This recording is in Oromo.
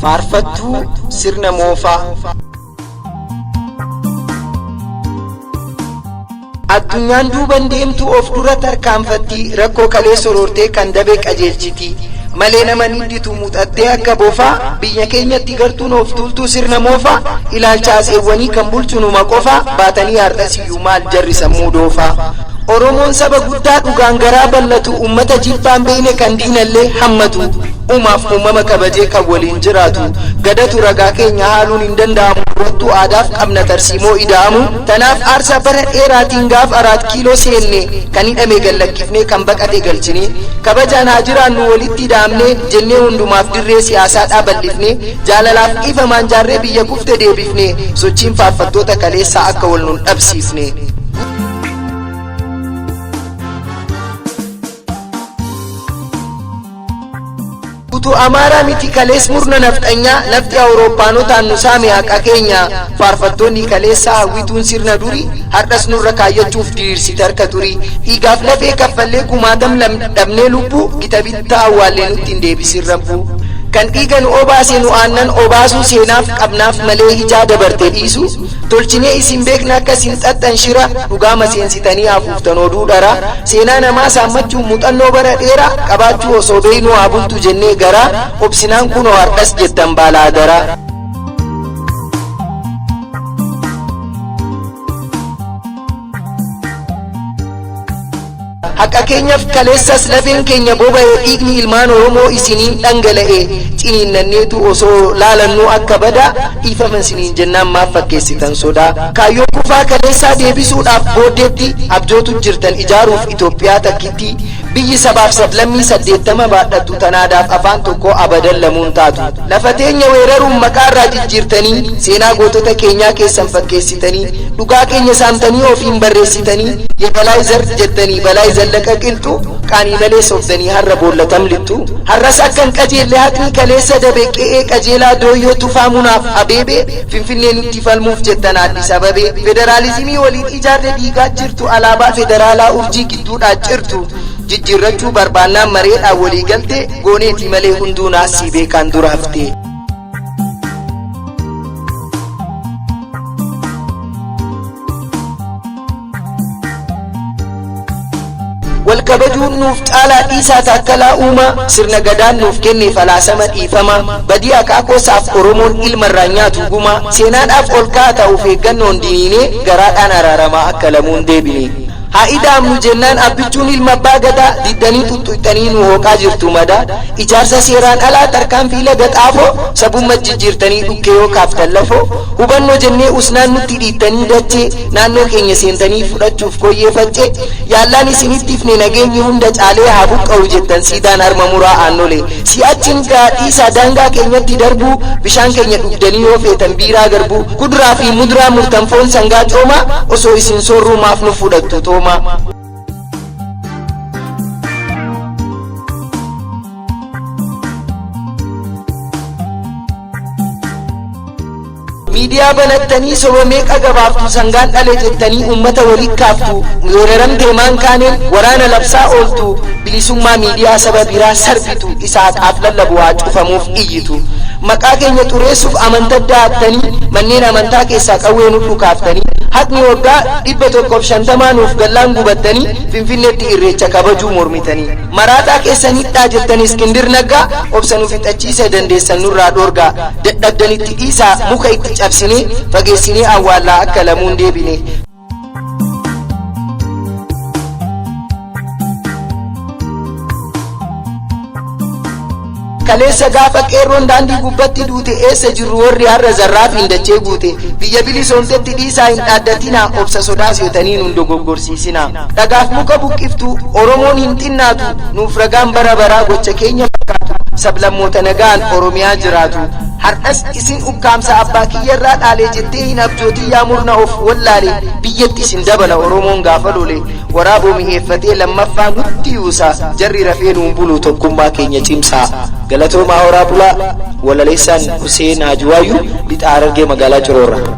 faarfattuu sirna moofaa. Addunyaan duuban deemtu of dura tarkaanfatti rakkoo kalee sorortee kan dabe qajeelchiti malee nama nidditu muuxattee akka bofaa biyya keenyatti gartuun of tuultuu sirna moofaa ilaalcha aseewwanii kan bulchunuma qofaa baatanii hardhasiyyuu maal jarri sammuu doofaa. Oromoon saba guddaa dhugaan garaa bal'atu ummata jibbaan beene kan diinallee hammatu umaaf uumama kabajee kan waliin jiraatu gadatu ragaa keenya haaluun hin danda'amu wattuu aadaaf qabna tarsiimoo ida'amu tanaaf aarsaa bara dheeraatiin gaaf 4 kiiloo seenne kan hidhame gallakkifnee kan baqate galchine kabajaan haa jiraannu walitti daamne jennee hundumaaf dirree siyaasaa dhaaballifne jaalalaaf ifamaan jaarree biyya kufte deebifne sochiin faarfattoota kaleessaa akka wal nun dhabsiifne. Utu Amaaraa miti kalees murna nafxanyaa nafti Awurooppanotaan nu saame haqa keenya faarfattoonni kaleessaa hawwituun sirna durii hardhas nurra kaayyachuuf diriirsite harka turii dhiigaaf lafee kaffallee kumaatam dhabnee lubbuu gita bittaa awwaallee nutti hin deebisin rabbuu kan dhiiga nu obaase nu aannan obaasuu seenaaf qabnaaf malee hijaa dabarte dhiisu tolchinee isin beekna akka isin xaxxan shira dhugaama seensitanii hafuuftan oduu dhara seenaa namaa saammachuun muuxannoo bara dheeraa qabaachuu osoo beeknu haa bultu jennee garaa obsinaan kunoo hardhas jettan baalaa daraa. Haqa keenyaaf kaleessas lafeen keenya boba'e dhiigni ilmaan Oromoo isiniin dhangala'e ciniinnanneetu osoo laalannuu akka badaa dhiifaman isiniin jennaan maaf fakkeessitan sodaa kaayyoo kufaa kaleessaa deebisuudhaaf booddeetti abjootu jirtan ijaaruuf Itoophiyaa takkitti biyyi sabaaf sablammii 80 baadhattu tanaadaaf afaan tokko abadan lamuun taatu lafa teenya weeraruun maqaarraa jijjiirtanii seenaa gootota keenyaa keessan fakkeessitanii dhugaa keenya saamtanii ofiin barreessitanii yebalaayizer jettanii balaayizer laqa qilxu qaanii malee softanii harra boollatam littu harras akkan qajeelle haqni kaleessa dabeeqee qajeelaa dooyyoo tufaamunaaf abeebee finfinnee nutti falmuuf jettan Addis Ababee federaalizimii waliin ijaarre diigaa jirtu alaabaa federaalaa urjii gidduudhaa cirtu jijjiirrachuu barbaannaan mareedhaan walii galte gooneeti malee hunduu naasii beekaan dura hafte. Walkabajuun nuuf caalaa dhiisaa taakkalaa uumaa sirna gadaan nuuf kenne falaasama dhiifama badii akaakoosaaf Oromoon ilmarraa nyaatu gumaa seenaadhaaf ol kaa'ata of eeggannoon diniinee garaadhaan araaramaa akka lamuun deebine. Haa ida'amnu jennaan abbichuun ilma abbaa gadaa diddanii tuttuqxanii nu hooqaa jirtu madaa ijaarsa seeraan alaa tarkaanfii laga xaafoo sabummaa jijjiirtanii dhukkee yoo kaaftan lafoo hubannoo jennee usnaan nutti dhiittanii dachee naannoo keenya seentanii fudhachuuf koyyee faccee yaallaan isinittiifne nageenyi hunda caalee haa buqqa'u jettan siidaan harma muraa aannolee si'achiin gaadhiisaa daangaa keenyatti darbuu bishaan keenya dhugdanii yoo feetan biiraa garbuu kuduraa fi muduraa murtan foon sangaa coomaa osoo isin soorruu maaf nu fudhattu tooma. Miidiyaa banattanii soba meeqa gabaaftu sangaan dhale jettanii ummata walitti kaaftu weeraramtee maan kaaneen waraana labsaa ooltu bilisummaa miidiyaa saba biraa sarbitu isaadhaaf lallabu haa cufamuuf iyyitu maqaa keenya xureessuuf amantaa daattanii manneen amantaa keessaa qawwee nu dhukaaftanii haqni waggaa 150 nuuf gallaan gubattanii finfinneetti irreecha kabajuu mormitanii maraataa keessanidhaa jettanii Iskindir Naggaa obsa nu fixachiisa dandeessan nurraa dhoorgaa dadhabdanitti dhiisaa muka itti cabsinee fageessinee awwaallaa akka lamuun deebine. Kaleessa gaafa qeerroon daandii gubbatti duute eessa jirru warri har'a zarraaf hin dachee guute biyya bilisoomtetti dhiisaa hin dhaaddatinaa obsa sodaasitanii nun dogoggorsiisinaa dhagaaf muka buqqiftu Oromoon hin xinnaatu nuuf ragaan bara baraa gocha keenya fakkaatu sablammoota nagaan Oromiyaa jiraatu har'as isin ukkaamsa abbaa kiyyarraa dhaalee jettee hin abjootii yaa murna of wallaale biyyatti isin dabala Oromoon gaafa lole waraaboo mi'eeffatee lammaffaa nutti yuusa jarri rafee nuun bulu tokkummaa keenya cimsaa. Galatoomaa horaa bulaa walaleessaan Huseen Hajiwaayyuu lixa Harargee magaalaa Cirorraa.